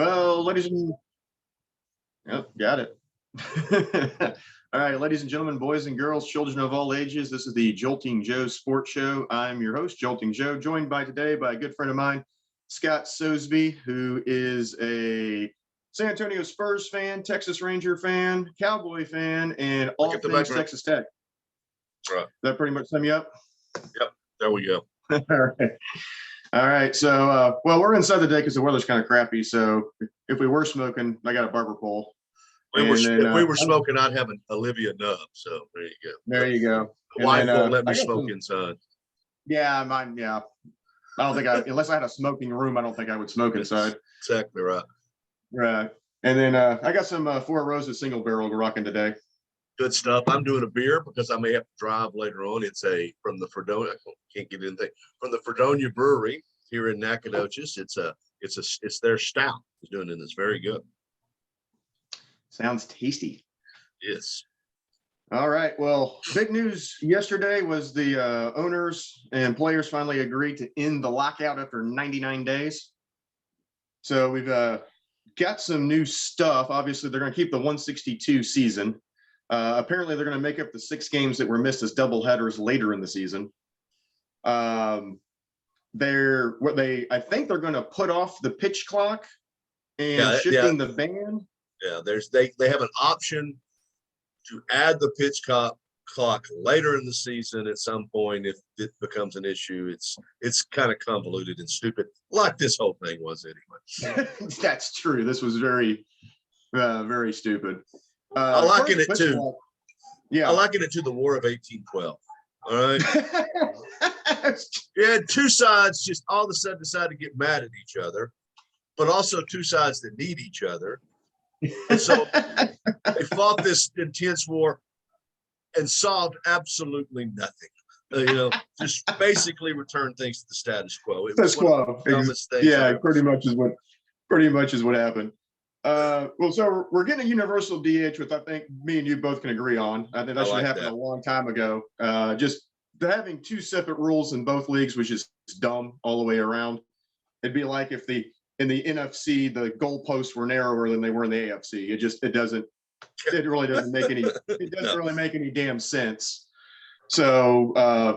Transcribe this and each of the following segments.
Well, ladies and yep, got it. All right, ladies and gentlemen, boys and girls, children of all ages, this is the Jolting Joe Sports Show. I'm your host, Jolting Joe, joined today by a good friend of mine, Scott Sosby, who is a San Antonio Spurs fan, Texas Ranger fan, Cowboy fan, and all things Texas Tech. Right. That pretty much sum you up? Yep, there we go. All right. So, well, we're inside today because the weather's kind of crappy. So if we were smoking, I got a barber pole. If we were smoking, I'd have an Olivia Nub. So there you go. There you go. The wife won't let me smoke inside. Yeah, mine. Yeah. I don't think unless I had a smoking room, I don't think I would smoke inside. Exactly right. Right. And then I got some Four Roses single barrel rocking today. Good stuff. I'm doing a beer because I may have to drive later on. It's from the Fredonia. I can't get anything from the Fredonia Brewery here in Nacogdoches. It's their stout. He's doing it. It's very good. Sounds tasty. Yes. All right. Well, big news yesterday was the owners and players finally agreed to end the lockout after 99 days. So we've got some new stuff. Obviously, they're going to keep the 162 season. Apparently, they're going to make up the 6 games that were missed as doubleheaders later in the season. I think they're going to put off the pitch clock and shifting the ban. Yeah, they have an option to add the pitch clock later in the season at some point if it becomes an issue. It's kind of convoluted and stupid, like this whole thing was anyway. That's true. This was very, very stupid. I liken it to I liken it to the War of 1812. All right. You had two sides just all of a sudden decide to get mad at each other, but also two sides that need each other. And so they fought this intense war and solved absolutely nothing. Just basically returned things to the status quo. It was one of the dumbest things. Yeah, pretty much is what happened. Well, so we're getting a universal DH, which I think me and you both can agree on. I think that should have happened a long time ago. Just having 2 separate rules in both leagues was just dumb all the way around. It'd be like if in the NFC the goalposts were narrower than they were in the AFC. It really doesn't make any damn sense. So,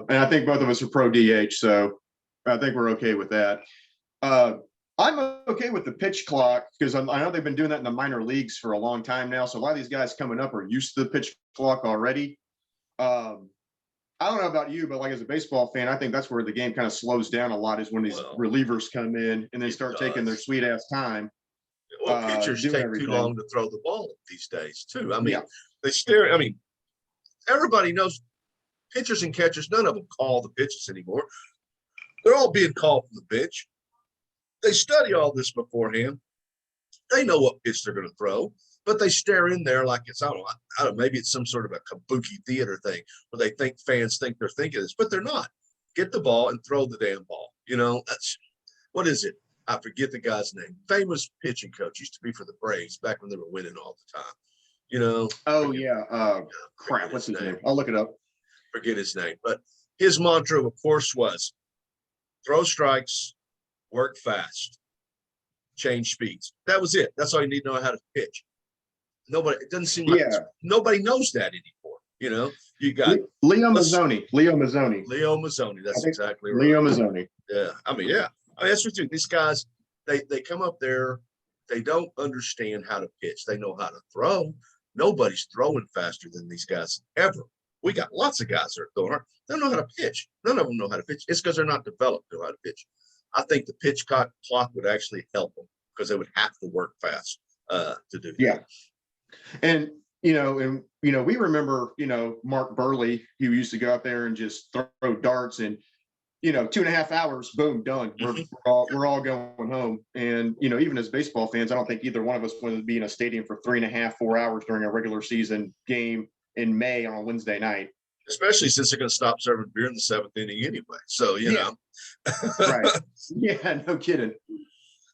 and I think both of us are pro DH, so I think we're okay with that. I'm okay with the pitch clock because I know they've been doing that in the minor leagues for a long time now. So a lot of these guys coming up are used to the pitch clock already. I don't know about you, but like as a baseball fan, I think that's where the game kind of slows down a lot is when these relievers come in and they start taking their sweet ass time. Well, pitchers take too long to throw the ball these days too. I mean, they stare. I mean, everybody knows pitchers and catchers. None of them call the pitches anymore. They're all being called from the bench. They study all this beforehand. They know what pitch they're going to throw, but they stare in there like it's, I don't know, maybe it's some sort of a kabuki theater thing where they think fans think they're thinking this, but they're not. Get the ball and throw the damn ball. That's what is it? I forget the guy's name. Famous pitching coach, used to be for the Braves back when they were winning all the time. Oh, yeah. Crap. What's his name? I'll look it up. Forget his name. But his mantra, of course, was throw strikes, work fast, change speeds. That was it. That's all you need to know how to pitch. It doesn't seem like nobody knows that anymore. You got Leo Mazzoni. That's exactly right. Leo Mazzoni. Yeah. I mean, that's what these guys, they come up there. They don't understand how to pitch. They know how to throw. Nobody's throwing faster than these guys ever. We got lots of guys that are throwing hard. They don't know how to pitch. None of them know how to pitch. It's because they're not developed to know how to pitch. I think the pitch clock would actually help them because they would have to work fast to do that. Yeah. And, we remember, Mark Burley, who used to go out there and just throw darts and, 2.5 hours, boom, done. We're all going home. And, even as baseball fans, I don't think either one of us wanted to be in a stadium for 3.5, 4 hours during a regular season game in May on a Wednesday night. Especially since they're going to stop serving beer in the 7th inning anyway. So, know. Right. Yeah, no kidding.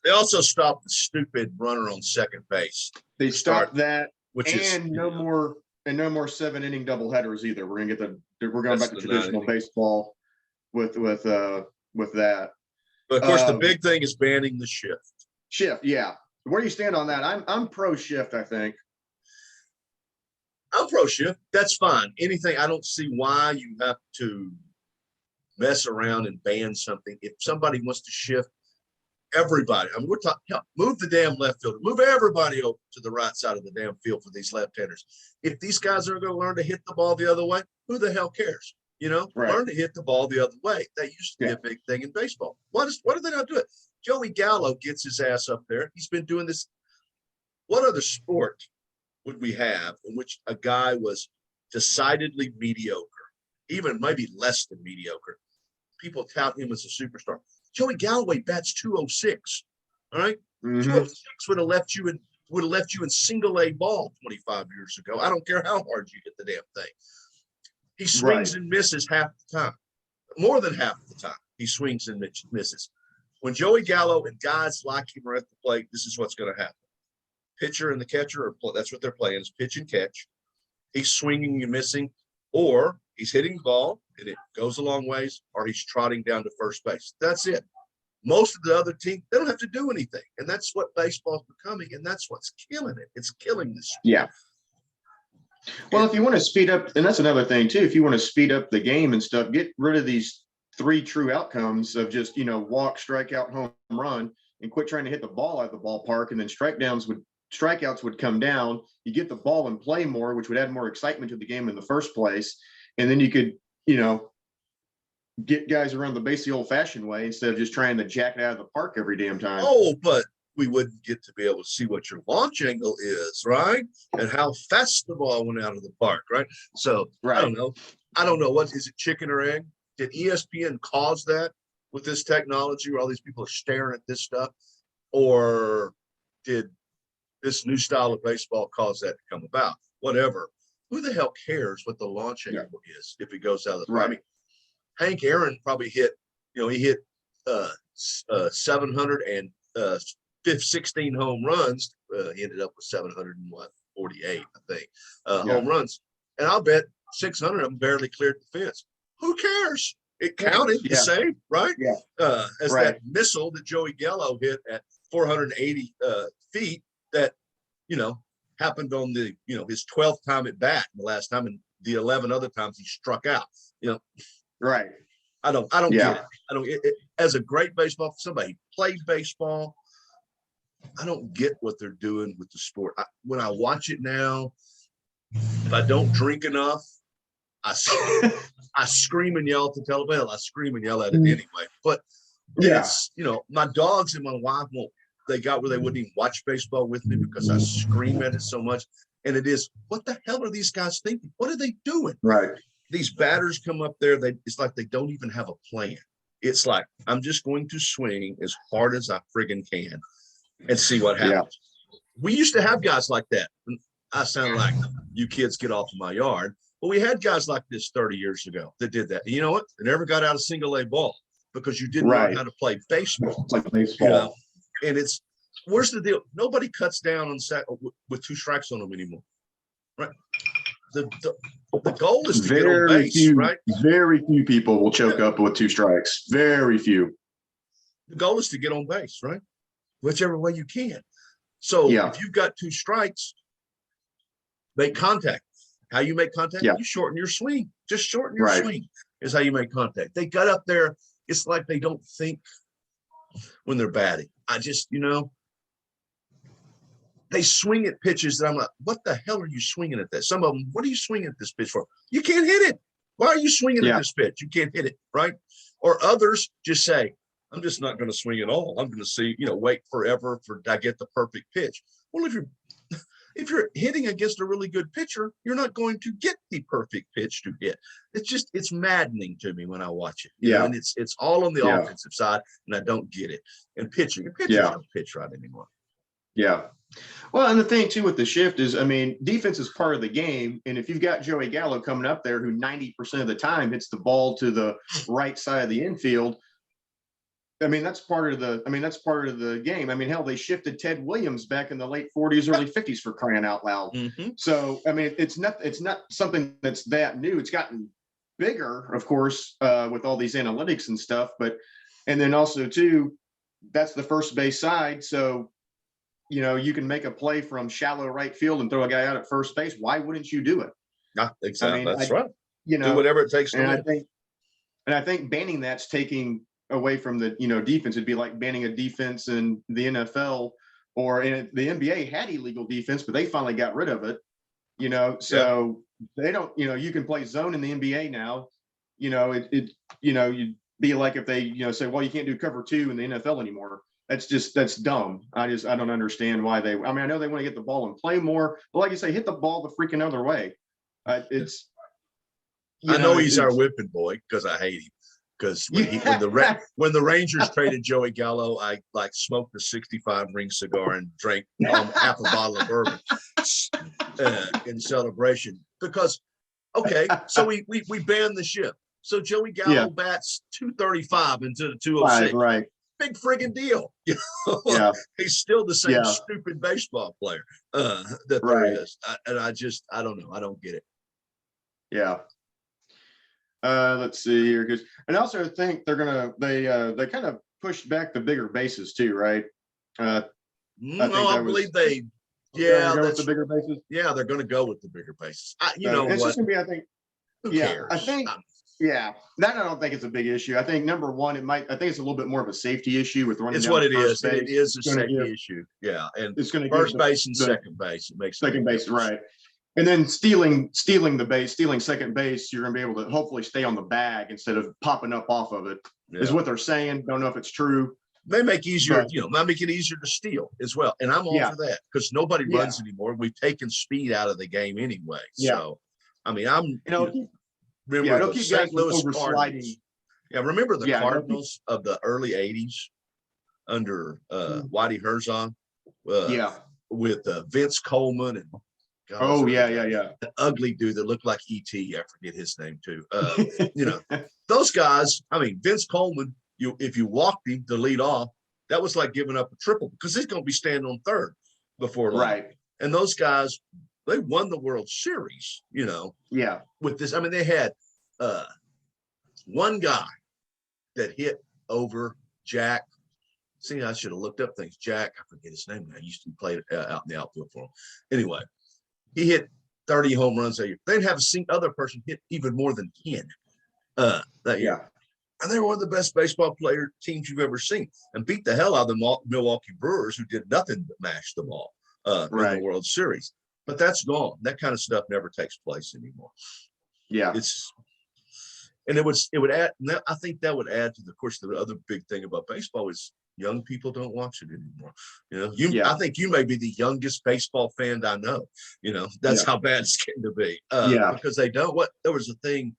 They also stopped the stupid runner on second base. They stopped that, and no more 7-inning doubleheaders either. We're going back to traditional baseball with that. But of course, the big thing is banning the shift. Yeah. where do you stand on that? I'm pro shift, I think. I'm pro shift. That's fine. Anything, I don't see why you have to mess around and ban something. If somebody wants to shift, everybody, I mean, we're talking, move the damn left fielder, move everybody over to the right side of the damn field for these left-handers. If these guys are going to learn to hit the ball the other way, who the hell cares? You know, learn to hit the ball the other way. That used to be a big thing in baseball. What are they not doing? Joey Gallo gets his ass up there. He's been doing this. What other sport would we have in which a guy was decidedly mediocre, even maybe less than mediocre? People tout him as a superstar. Joey Galloway bats 206. All right, 206 would have left you in single A ball 25 years ago. I don't care how hard you hit the damn thing. He swings and misses half the time, more than half the time. He swings and misses. When Joey Gallo and guys like him are at the plate, this is what's going to happen. Pitcher and the catcher that's what they're playing, is pitch and catch. He's swinging and missing, or he's hitting the ball and it goes a long ways, or he's trotting down to first base. That's it. Most of the other team, they don't have to do anything. And that's what baseball's becoming. And that's what's killing it. It's killing this. Yeah. Well, if you want to speed up, and that's another thing too, if you want to speed up the game and stuff, get rid of these 3 true outcomes of just, walk, strikeout, home run, and quit trying to hit the ball out of the ballpark. And then strikeouts would come down. You get the ball and play more, which would add more excitement to the game in the first place. And then you could, get guys around the base the old-fashioned way instead of just trying to jack it out of the park every damn time. Oh, but we wouldn't get to be able to see what your launch angle is, right? And how fast the ball went out of the park, right? So I don't know. What is it, chicken or egg? Did ESPN cause that with this technology where all these people are staring at this stuff? Or did this new style of baseball cause that to come about? Whatever. Who the hell cares what the launch angle is if it goes out of the park? I mean, Hank Aaron probably hit, he hit 716 home runs. He ended up with 748, I think, home runs. And I'll bet 600 of them barely cleared the fence. Who cares? It counted the same, right? Yeah. As that missile that Joey Gallo hit at 480 feet that, happened on the, his 12th time at bat the last time, and the 11 other times he struck out, Right. I don't get it. I don't it, as a great baseball, somebody played baseball. I don't get what they're doing with the sport. When I watch it now, if I don't drink enough, I scream and yell at the television. I scream and yell at it anyway. But it's, my dogs and my wife they got where they wouldn't even watch baseball with me because I scream at it so much. And it is, what the hell are these guys thinking? What are they doing? Right. These batters come up there, it's like they don't even have a plan. It's like, I'm just going to swing as hard as I friggin' can and see what happens. Yeah. We used to have guys like that. I sound like you kids get off of my yard, but we had guys like this 30 years ago that did that. And you know what? They never got out of single A ball because you didn't know how to play baseball. Like baseball. And where's the deal? Nobody cuts down on with 2 strikes on them anymore, right? The goal is to get on base, right? Very few people will choke up with 2 strikes. Very few. The goal is to get on base, right? Whichever way you can. So if you've got 2 strikes, make contact. How you make contact? You shorten your swing. Just shorten your swing is how you make contact. They got up there. It's like they don't think when they're batting. I just, they swing at pitches that I'm like, what the hell are you swinging at that? Some of them, what are you swinging at this pitch for? You can't hit it. Why are you swinging at this pitch? You can't hit it, right? Or others just say, I'm just not going to swing at all. I'm going to see, wait forever for I get the perfect pitch. Well, if you're hitting against a really good pitcher, you're not going to get the perfect pitch to hit. It's maddening to me when I watch it. You know? And it's all on the offensive side, and I don't get it. And pitchers don't pitch right anymore. Yeah. Well, and the thing too with the shift is, defense is part of the game. And if you've got Joey Gallo coming up there who 90% of the time hits the ball to the right side of the infield, that's part of the game. Hell, they shifted Ted Williams back in the late 40s, early 50s for crying out loud. Mm-hmm. So, it's not something that's that new. It's gotten bigger, of course, with all these analytics and stuff. And then also too, that's the first base side. So you can make a play from shallow right field and throw a guy out at first base. Why wouldn't you do it? Not exactly. That's right. Do whatever it takes to win. I think banning that's taking away from the, defense. It'd be like banning a defense in the NFL or in the NBA had illegal defense, but they finally got rid of it, so they don't, you can play zone in the NBA now. You'd be like if they, say, well, you can't do cover 2 in the NFL anymore. That's dumb. I don't understand why I know they want to get the ball and play more, but like you say, hit the ball the freaking other way. I know he's our whipping boy because I hate him. Because when the Rangers traded Joey Gallo, I smoked a 65 ring cigar and drank half a bottle of bourbon in celebration. Because so we banned the ship. So Joey Gallo bats 235 instead of 206. Right. Big friggin' deal. He's still the same stupid baseball player that there is. I don't know. I don't get it. Yeah. Let's see here, and I also think they kind of pushed back the bigger bases too, right? I believe they. Yeah, that's the bigger bases. Yeah, they're going to go with the bigger bases. It's just going to be. I think. Who cares? I think. That I don't think it's a big issue. I think number one, I think it's a little bit more of a safety issue with running. It's down what it is. Base. It is a safety issue. Yeah, and it's going to first base and second base. It makes second base, right? And then stealing second base, you're going to be able to hopefully stay on the bag instead of popping up off of it. Is what they're saying. Don't know if it's true. They make it easier to steal as well. And I'm all for that because nobody runs anymore. We've taken speed out of the game anyway. So, I mean, remember the St. Louis Cardinals. Yeah, remember the Cardinals of the early 80s under Whitey Herzog? With Vince Coleman and an ugly dude that looked like E.T. I forget his name too. Those guys. I mean, Vince Coleman. If you walked him to lead off, that was like giving up a triple because he's going to be standing on third before long. Right. And those guys, they won the World Series. With this, I mean, they had one guy that hit over Jack. See, I should have looked up things. Jack, I forget his name now. I used to play out in the outfield for him. Anyway. He hit 30 home runs that year. They'd have a other person hit even more than 10 that year. And they were one of the best baseball player teams you've ever seen and beat the hell out of the Milwaukee Brewers, who did nothing but mash the ball in the World Series. But that's gone. That kind of stuff never takes place anymore. Yeah. It would add, I think that would add to the other big thing about baseball is young people don't watch it anymore. I think you may be the youngest baseball fan I know. That's how bad it's getting to be. Because they don't. There was a thing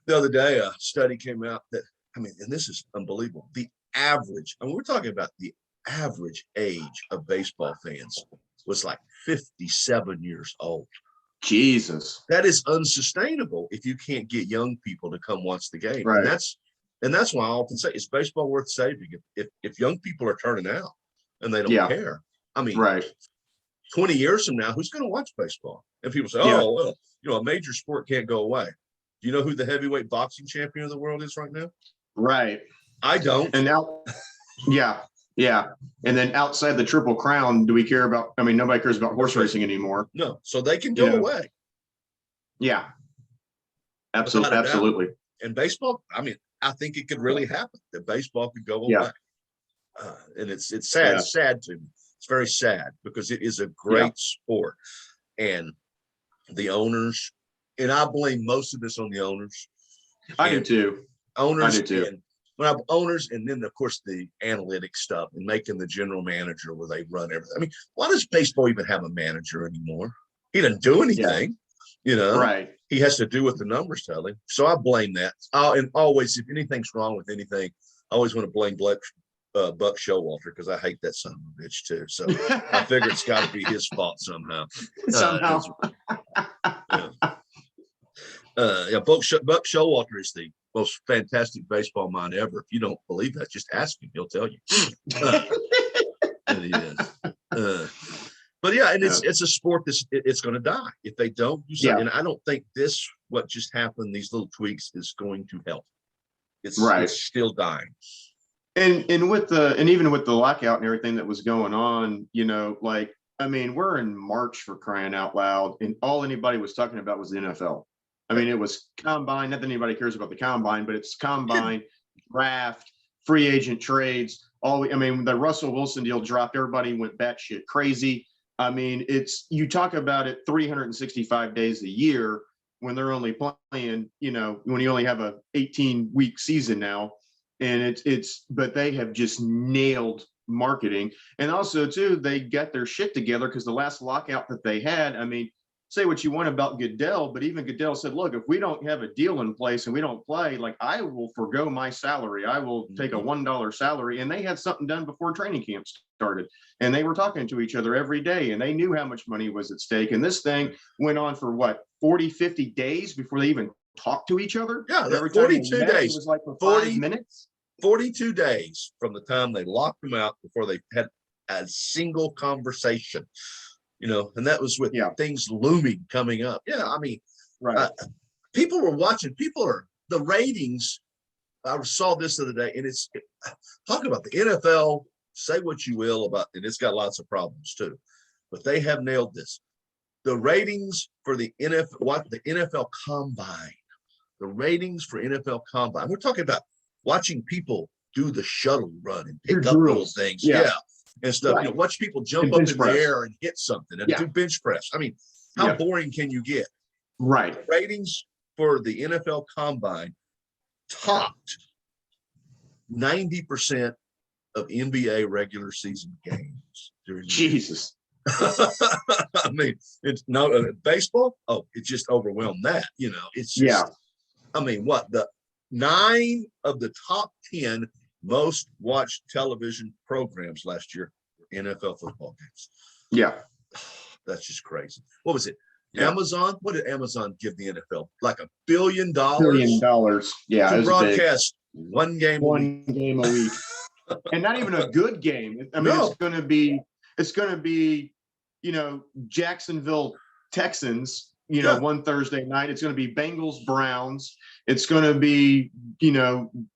the other day. A study came out that and this is unbelievable. The average, and we're talking about the average age of baseball fans was like 57 years old. Jesus, that is unsustainable if you can't get young people to come watch the game. Right. And that's why I often say, is baseball worth saving? If young people are turning out and they don't care, 20 years from now, who's going to watch baseball? And people say, a major sport can't go away. Do you know who the heavyweight boxing champion of the world is right now? Right. I don't. And now, and then outside the Triple Crown, do we care about? I mean, nobody cares about horse racing anymore. No, so they can go away. Yeah. Absolutely. And baseball, I think it could really happen that baseball could go away. And it's sad, sad to me. It's very sad because it is a great sport. And the owners, and I blame most of this on the owners. I do too. Owners. I do too. Owners, and then of course the analytics stuff and making the general manager where they run everything. Why does baseball even have a manager anymore? He doesn't do anything, Right. He has to do what the numbers tell him. So I blame that. And always, if anything's wrong with anything, I always want to blame Buck Showalter because I hate that son of a bitch too. So I figure it's got to be his fault somehow. Buck Showalter is the most fantastic baseball mind ever. If you don't believe that, just ask him; he'll tell you. And he is. But and it's a sport it's going to die if they don't do something. And I don't think what just happened, these little tweaks, is going to help. It's still dying. And with and even with the lockout and everything that was going on, like, I mean, we're in March, for crying out loud, and all anybody was talking about was the NFL. I mean, it was combine. Not that anybody cares about the combine, but it's combine, draft, free agent trades. I mean, the Russell Wilson deal dropped. Everybody went batshit crazy. I mean, you talk about it 365 days a year when they're only playing, when you only have a 18-week season now. And but they have just nailed marketing. And also too, they got their shit together, because the last lockout that they had, I mean, say what you want about Goodell, but even Goodell said, look, if we don't have a deal in place and we don't play, like, I will forego my salary. I will take a $1 salary. And they had something done before training camp started, and they were talking to each other every day, and they knew how much money was at stake. And this thing went on for what, 40, 50 days before they even talk to each other. Yeah, every 42 met, days. It was like for 40 minutes. 42 days from the time they locked them out before they had a single conversation, and that was with things looming coming up. Yeah, I mean, right. People were watching. The ratings. I saw this the other day, and it's talking about the NFL. Say what you will about it, it's got lots of problems too, but they have nailed this. The ratings for the NFL Combine. The ratings for NFL Combine. We're talking about watching people do the shuttle run and pick up those things. Yeah. And stuff. Right. Watch people jump up in the air and hit something and do bench press. I mean, how boring can you get? Right. The ratings for the NFL Combine topped 90% of NBA regular season games during Jesus. I mean, it's no baseball. Oh, it just overwhelmed that. It's just, I mean, the 9 of the top 10 most watched television programs last year were NFL football games. Yeah. That's just crazy. What was it? Yeah. Amazon? What did Amazon give the NFL? Like $1 billion? $1 billion. Yeah. To broadcast one game a week. And not even a good game. I mean, it's going to be, Jacksonville Texans, one Thursday night. It's going to be Bengals Browns. It's going to be,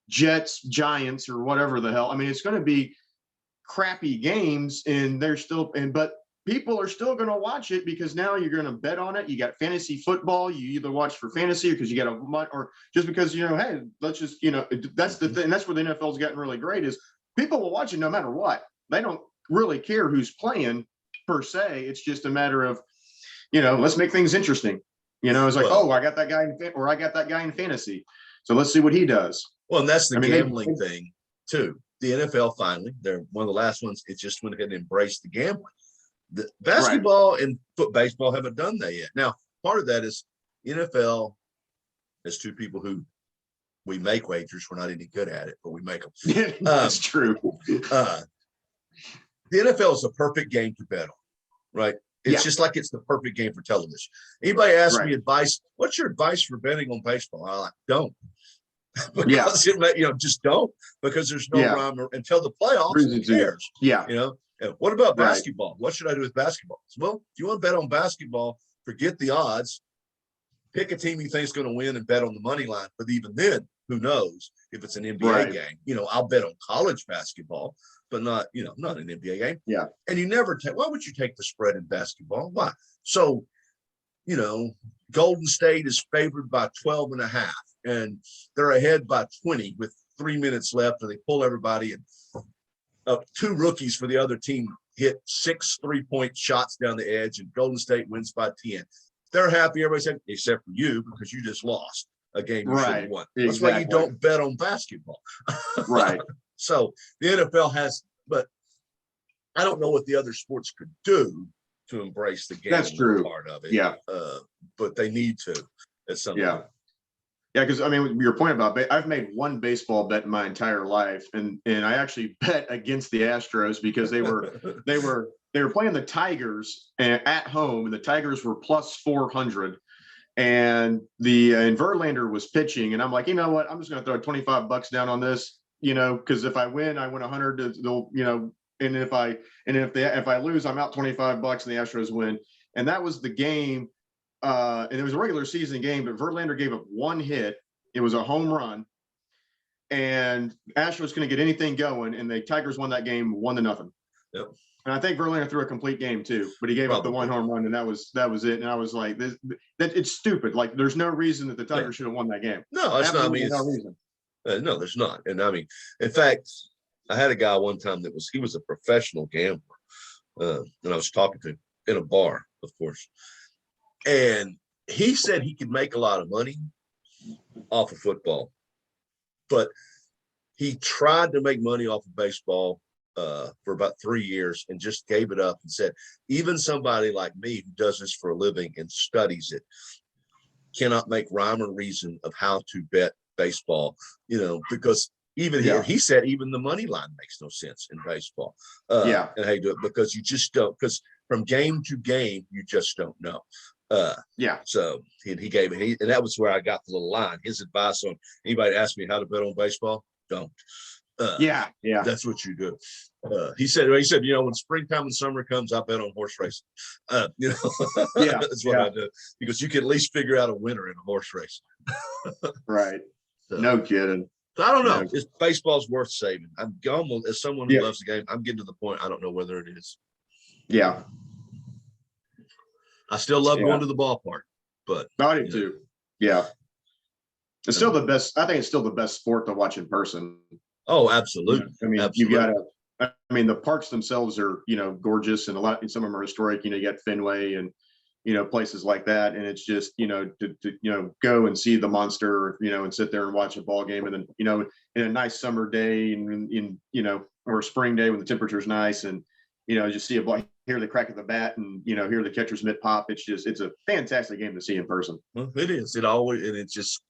Jets Giants, or whatever the hell. I mean, it's going to be crappy games, and but people are still going to watch it, because now you're going to bet on it. You got fantasy football. You either watch for fantasy, or because you got or just because, hey, let's just, that's the thing. That's where the NFL's gotten really great, is people will watch it no matter what. They don't really care who's playing per se. It's just a matter of, let's make things interesting. It's like, I got that guy in fantasy, so let's see what he does. Well, and that's the gambling thing too. The NFL finally, they're one of the last ones. It just went ahead and embraced the gambling. The basketball and baseball haven't done that yet. Now, part of that is NFL has two people who we make wagers. We're not any good at it, but we make them. That's true. The NFL is the perfect game to bet on, right? It's just like it's the perfect game for television. Anybody ask me advice, what's your advice for betting on baseball? I like, don't. Because just don't, because there's no rhyme until the playoffs. Who cares? What about basketball? What should I do with basketball? Well, if you want to bet on basketball, forget the odds. Pick a team you think is going to win and bet on the money line. But even then, who knows if it's an NBA game? I'll bet on college basketball, but not an NBA game. Yeah. And you never why would you take the spread in basketball? Why? So, Golden State is favored by 12.5, and they're ahead by 20 with 3 minutes left, and they pull everybody, and 2 rookies for the other team hit 6 3-point shots down the edge, and Golden State wins by 10. They're happy. Everybody said, except for you, because you just lost a game you should have won. That's why you don't bet on basketball. Right. So the NFL has, but I don't know what the other sports could do to embrace the gambling part of it. Yeah. But they need to at some point. Yeah, because I mean, your point about I've made one baseball bet in my entire life, and I actually bet against the Astros because they were playing the Tigers at home, and the Tigers were plus 400, and and Verlander was pitching, and I'm like, you know what, I'm just going to throw $25 down on this, because if I win, I win 100. They'll, and if I lose, I'm out $25, and the Astros win, and that was the game. And it was a regular season game, but Verlander gave up 1 hit. It was a home run. and Astros couldn't get anything going, and the Tigers won that game 1-0. Yep. And I think Verlander threw a complete game too, but he gave up the one home run, and that was it. And I was like, that it's stupid. Like, there's no reason that the Tigers should have won that game. No, that's not. I mean, no reason. No, there's not. And I mean, in fact, I had a guy one time he was a professional gambler, and I was talking to him in a bar, of course, and he said he could make a lot of money off of football, but he tried to make money off of baseball for about 3 years and just gave it up and said, even somebody like me who does this for a living and studies it cannot make rhyme or reason of how to bet baseball, because even he said even the money line makes no sense in baseball. And how you do it, because you just don't, because from game to game, you just don't know. So he gave it, and that was where I got the little line. His advice on anybody ask me how to bet on baseball, don't. That's what you do. He said, when springtime and summer comes, I bet on horse racing. That's what I do, because you can at least figure out a winner in a horse race. Right. So, no kidding. So I don't know. Baseball's worth saving. I'm almost, as someone who loves the game, I'm getting to the point I don't know whether it is. Yeah. I still love going to the ballpark, but I do too. Yeah. It's still the best. I think it's still the best sport to watch in person. Oh, absolutely. I mean, you gotta. I mean, the parks themselves are, gorgeous, and some of them are historic. You got Fenway and, places like that, and it's just, to go and see the monster, and sit there and watch a ball game, and then, in a nice summer day, and or a spring day when the temperature's nice, and just see a ball, hear the crack of the bat, and hear the catcher's mitt pop. It's a fantastic game to see in person. Well, it is. It always, and it's just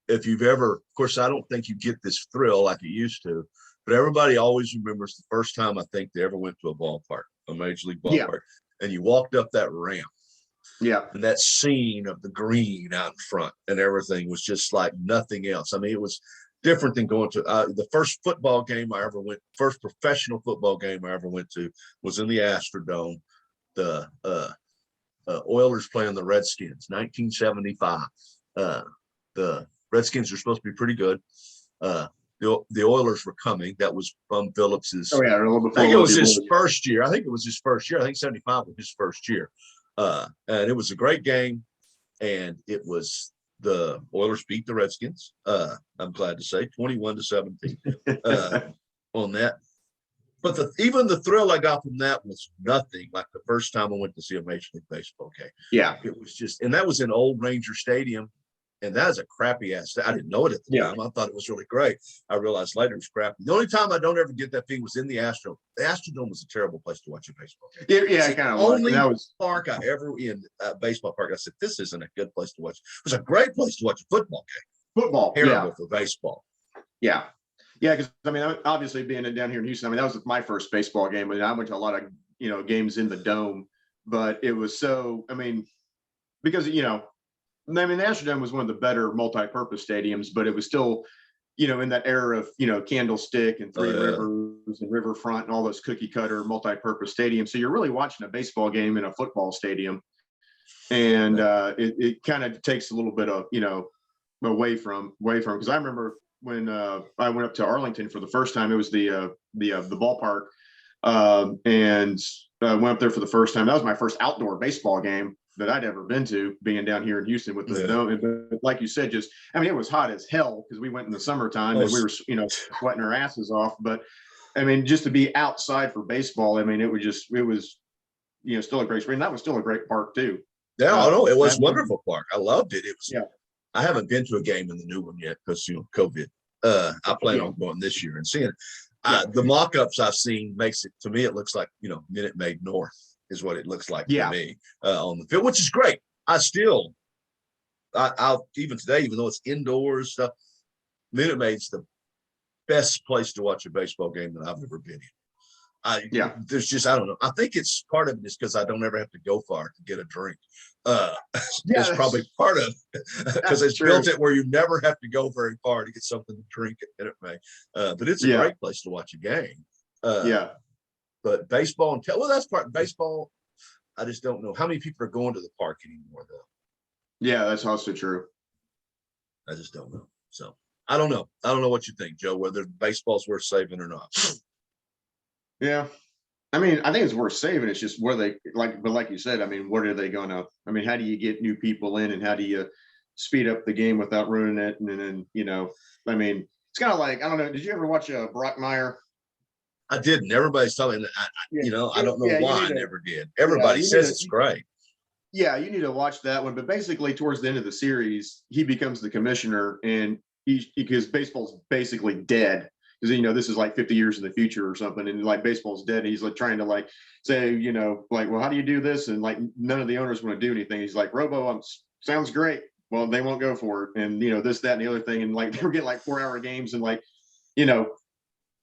if you've ever, of course, I don't think you get this thrill like you used to, but everybody always remembers the first time I think they ever went to a ballpark, a major league ballpark, and you walked up that ramp. Yeah. And that scene of the green out in front and everything was just like nothing else. I mean, it was different than going to the first professional football game I ever went to was in the Astrodome. The Oilers playing the Redskins, 1975. The Redskins are supposed to be pretty good. The Oilers were coming. That was Bum Phillips's. Oh yeah, a little bit. I think it was his first year. I think 75 was his first year. And it was a great game, and it was the Oilers beat the Redskins. I'm glad to say 21-17 on that. But even the thrill I got from that was nothing like the first time I went to see a Major League Baseball game. Yeah, it was just, and that was in Old Ranger Stadium. And that is a crappy ass. I didn't know it at the time. I thought it was really great. I realized later it was crappy. The only time I don't ever get that feeling was in the Astrodome. The Astrodome was a terrible place to watch a baseball game. Yeah, kind of. Only park I ever baseball park. I said, this isn't a good place to watch. It was a great place to watch a football game. Football, terrible for baseball. Yeah, because I mean, obviously being down here in Houston, I mean, that was my first baseball game. I mean, I went to a lot of games in the dome, but it was so. I mean, because I mean, the Astrodome was one of the better multi-purpose stadiums, but it was still, in that era of, Candlestick and Three Rivers and Riverfront and all those cookie cutter multi-purpose stadiums. So you're really watching a baseball game in a football stadium. And it kind of takes a little bit of, away from, because I remember when I went up to Arlington for the first time, it was the ballpark. And I went up there for the first time. That was my first outdoor baseball game that I'd ever been to, being down here in Houston with the dome. But like you said, it was hot as hell because we went in the summertime and we were, sweating our asses off. But I mean, just to be outside for baseball, I mean, it was, still a great spring. That was still a great park too. Yeah, I know. It was a wonderful park. I loved it. It was, I haven't been to a game in the new one yet because, COVID. I plan on going this year and seeing it. The mock-ups I've seen makes it, to me, it looks like, Minute Maid North is what it looks like to me on the field, which is great. I'll even today, even though it's indoors stuff, Minute Maid's the best place to watch a baseball game that I've ever been in. There's just, I don't know. I think it's part of it is because I don't ever have to go far to get a drink. That's probably part of it because it's built it where you never have to go very far to get something to drink at Minute Maid. But it's a great place to watch a game. But baseball that's part of baseball. I just don't know how many people are going to the park anymore, though. Yeah, that's also true. I just don't know. So I don't know. I don't know what you think, Joe, whether baseball's worth saving or not. Yeah. I mean, I think it's worth saving. It's just where they but like you said, I mean, what are they gonna, I mean, how do you get new people in and how do you speed up the game without ruining it? And then, I mean, it's kind of like, I don't know, did you ever watch Brockmire? I didn't. Everybody's telling me, I don't know why I never did. Everybody says it's great. Yeah, you need to watch that one. But basically, towards the end of the series, he becomes the commissioner, and because baseball's basically dead. Because this is like 50 years in the future or something, and like baseball's dead. And he's like trying to like say, like, well, how do you do this? And like none of the owners want to do anything. He's like, Robo, sounds great. Well, they won't go for it, and this, that, and the other thing, and like they were getting like 4-hour games, and like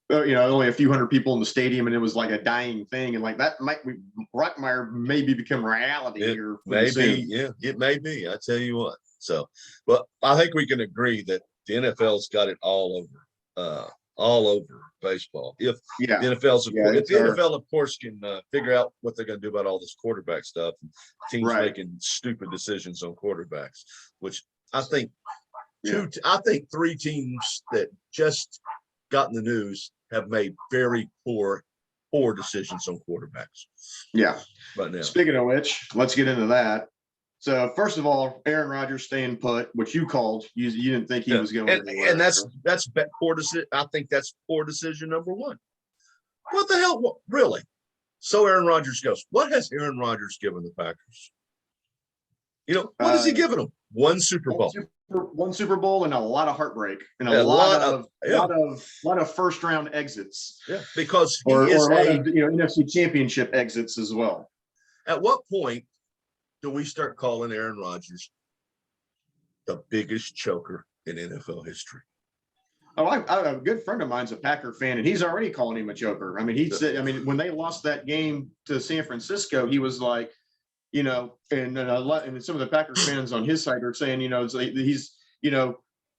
only a few hundred people in the stadium, and it was like a dying thing, and like that might be Brockmire maybe become reality here. Maybe, yeah, it may be. I tell you what. So, but I think we can agree that the NFL's got it all over baseball. If the NFL, of course, can figure out what they're going to do about all this quarterback stuff, and teams making stupid decisions on quarterbacks, which I think I think 3 teams that just got in the news have made very poor decisions on quarterbacks. Yeah. But now, speaking of which, let's get into that. So first of all, Aaron Rodgers staying put, which you called. You didn't think he was going anywhere. And that's poor decision. I think that's poor decision number 1. What the hell? Really? So Aaron Rodgers goes. What has Aaron Rodgers given the Packers? What has he given them? 1 Super Bowl. One Super Bowl and a lot of heartbreak and a lot of first round exits. Yeah, because he is a lot of, NFC Championship exits as well. At what point do we start calling Aaron Rodgers the biggest choker in NFL history? Oh, a good friend of mine's a Packer fan, and he's already calling him a choker. I mean, he said, when they lost that game to San Francisco, he was like, and some of the Packers fans on his side are saying, he's,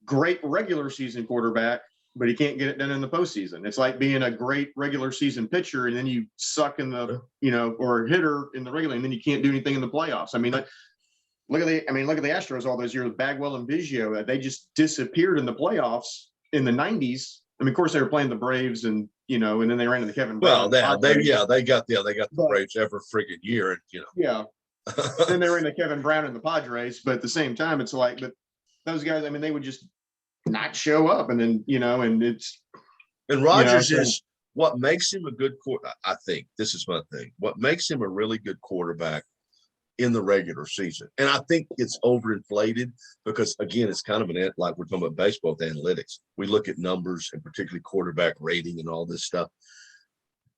great regular season quarterback, but he can't get it done in the postseason. It's like being a great regular season pitcher, and then you suck in the, or a hitter in the regular, and then you can't do anything in the playoffs. I mean, look at the Astros all those years, Bagwell and Biggio, they just disappeared in the playoffs in the 90s. I mean, of course, they were playing the Braves, and and then they ran into Kevin Brown. Well, they got the Braves every friggin' year, and yeah. Then they were into Kevin Brown and the Padres, but at the same time, it's like, but those guys, I mean, they would just not show up, and then and Rodgers is what makes him a good quarterback. I think this is my thing. What makes him a really good quarterback in the regular season, and I think it's overinflated because again, it's kind of like we're talking about baseball with analytics. We look at numbers and particularly quarterback rating and all this stuff.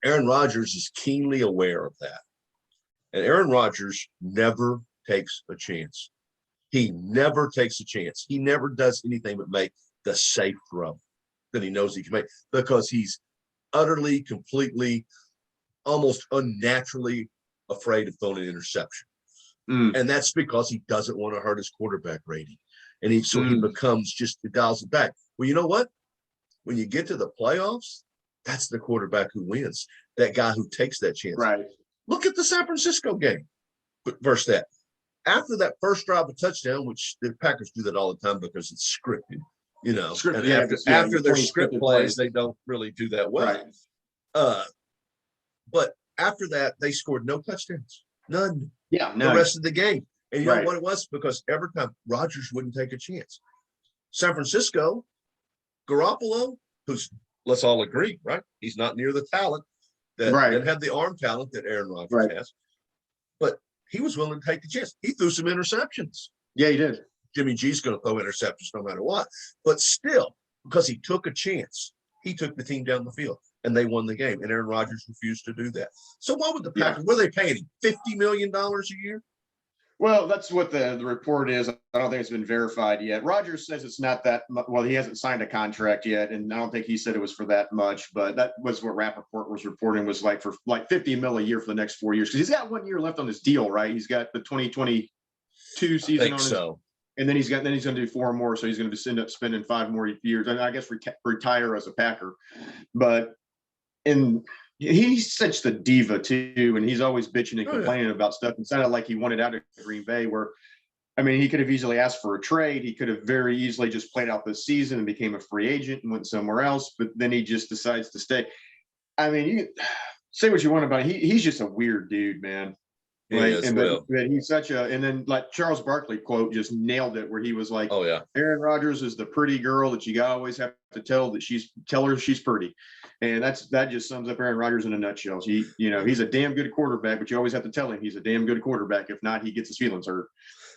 Aaron Rodgers is keenly aware of that. And Aaron Rodgers never takes a chance. He never takes a chance. He never does anything but make the safe throw that he knows he can make because he's utterly, completely, almost unnaturally afraid of throwing an interception. And that's because he doesn't want to hurt his quarterback rating. And he becomes just, he dials it back. Well, you know what? When you get to the playoffs, that's the quarterback who wins. That guy who takes that chance. Right. Look at the San Francisco game versus that. After that first drive of touchdown, which the Packers do that all the time because it's scripted, after their script plays, they don't really do that well. Right. But after that, they scored no touchdowns, none. Yeah, no. The rest of the game. And you know what it was? Because every time Rodgers wouldn't take a chance. San Francisco, Garoppolo, who's, let's all agree, right? He's not near the talent that didn't have the arm talent that Aaron Rodgers has. But he was willing to take the chance. He threw some interceptions. Yeah, he did. Jimmy G's going to throw interceptions no matter what. But still, because he took a chance, he took the team down the field, and they won the game. And Aaron Rodgers refused to do that. So what would the Packers, what are they paying him, $50 million a year? Well, that's what the report is. I don't think it's been verified yet. Rodgers says it's not that much. Well, he hasn't signed a contract yet, and I don't think he said it was for that much, but that was what Rappaport was reporting was like for like $50 million a year for the next 4 years. Because he's got 1 year left on his deal, right? He's got the 2022 season on his, and then he's going to do 4 more, so he's going to end up spending 5 more years, and I guess retire as a Packer. But he's such the diva too, and he's always bitching and complaining about stuff. It sounded like he wanted out of Green Bay, where I mean, he could have easily asked for a trade. He could have very easily just played out this season and became a free agent and went somewhere else. But then he just decides to stay. I mean, you say what you want about it. He's just a weird dude, man. Like, but he's such a, and then like Charles Barkley quote just nailed it, where he was like, "Oh yeah, Aaron Rodgers is the pretty girl that you always have to tell her she's pretty," and that just sums up Aaron Rodgers in a nutshell. He's a damn good quarterback, but you always have to tell him he's a damn good quarterback. If not, he gets his feelings hurt.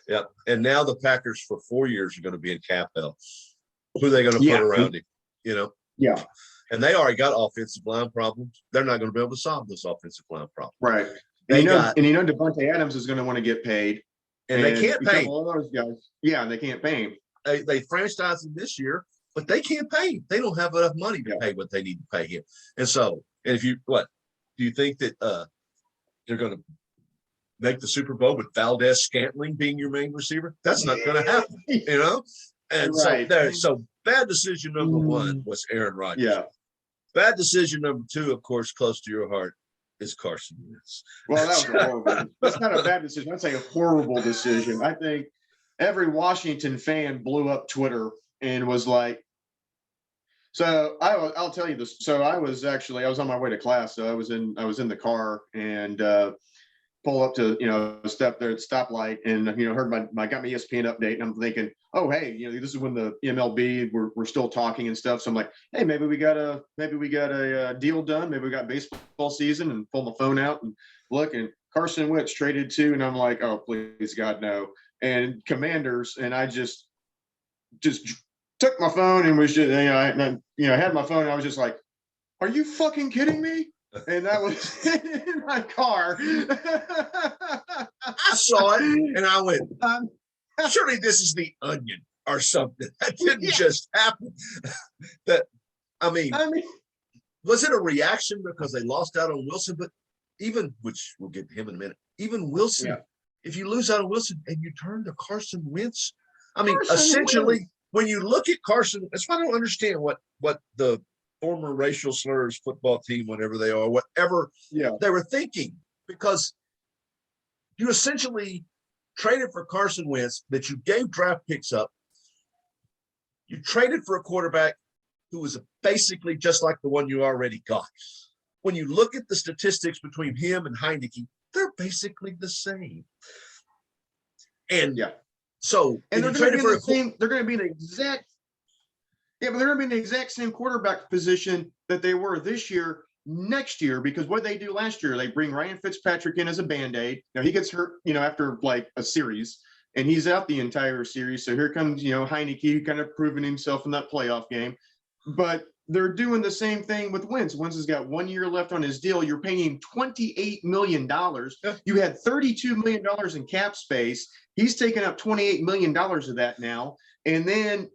Yeah, and now the Packers for 4 years are going to be in cap hell. Who are they going to put around him? Yeah. And they already got offensive line problems. They're not going to be able to solve this offensive line problem. Right. And Devontae Adams is going to want to get paid. And they can't pay him. All those guys. Yeah, they can't pay him. They franchised him this year, but they can't pay him. They don't have enough money to pay what they need to pay him. And so, do you think that they're going to make the Super Bowl with Valdez-Scantling being your main receiver? That's not going to happen, And so bad decision number one was Aaron Rodgers. Yeah. Bad decision number two, of course, close to your heart, is Carson Wentz. Well, that was horrible. That's not a bad decision. I'd say a horrible decision. I think every Washington fan blew up Twitter and was like, so I'll tell you this. So I was on my way to class. So I was in the car and pull up to step there at stoplight and heard got my ESPN update, and I'm thinking, oh hey, this is when the MLB we're still talking and stuff. So I'm like, hey, maybe we got a deal done. Maybe we got baseball season, and pull my phone out and look, and Carson Wentz traded to, and I'm like, oh please God no. And Commanders, and I just took my phone and was just I had my phone and I was just like, are you fucking kidding me? And that was in my car. I saw it and I went, surely this is the Onion or something. That didn't just happen. I mean, was it a reaction because they lost out on Wilson? But which we'll get to him in a minute, even Wilson, if you lose out on Wilson and you turn to Carson Wentz, essentially, when you look at Carson, that's why I don't understand what the former racial slurs football team, whatever they are, whatever they were thinking, because you essentially traded for Carson Wentz that you gave draft picks up. You traded for a quarterback who was basically just like the one you already got. When you look at the statistics between him and Heineke, they're basically the same. And so, and they're going to be the exact. Yeah, but they're going to be in the exact same quarterback position that they were this year, next year, because what they do last year, they bring Ryan Fitzpatrick in as a Band-Aid. Now he gets hurt, after like a series, and he's out the entire series. So here comes, Heineke kind of proving himself in that playoff game. But they're doing the same thing with Wentz. Wentz has got 1 year left on his deal. You're paying him $28 million. You had $32 million in cap space. He's taken up $28 million of that now. And then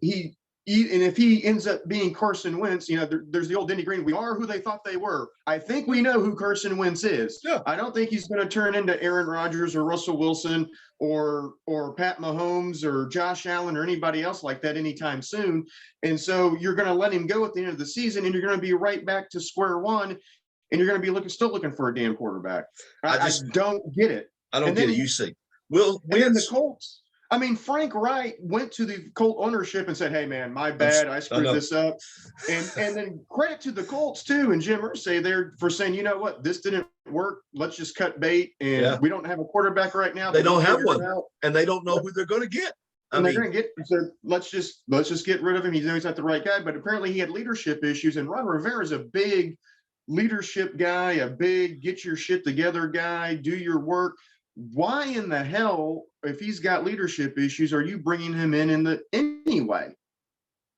and if he ends up being Carson Wentz, there's the old Denny Green. We are who they thought they were. I think we know who Carson Wentz is. Yeah. I don't think he's going to turn into Aaron Rodgers or Russell Wilson or Pat Mahomes or Josh Allen or anybody else like that anytime soon. And so you're going to let him go at the end of the season, and you're going to be right back to square one, and you're going to be still looking for a damn quarterback. I just don't get it. I don't get it. You see, the Colts. Frank Wright went to the Colt ownership and said, hey, man, my bad. I screwed this up. And then credit to the Colts, too, and Jim Irsay there for saying, you know what, this didn't work. Let's just cut bait. And we don't have a quarterback right now. They don't have one. And they don't know who they're going to get. They're going to get. So let's just get rid of him. He's not the right guy. But apparently he had leadership issues. And Ron Rivera is a big leadership guy, a big get your shit together guy, do your work. Why in the hell, if he's got leadership issues, are you bringing him in anyway?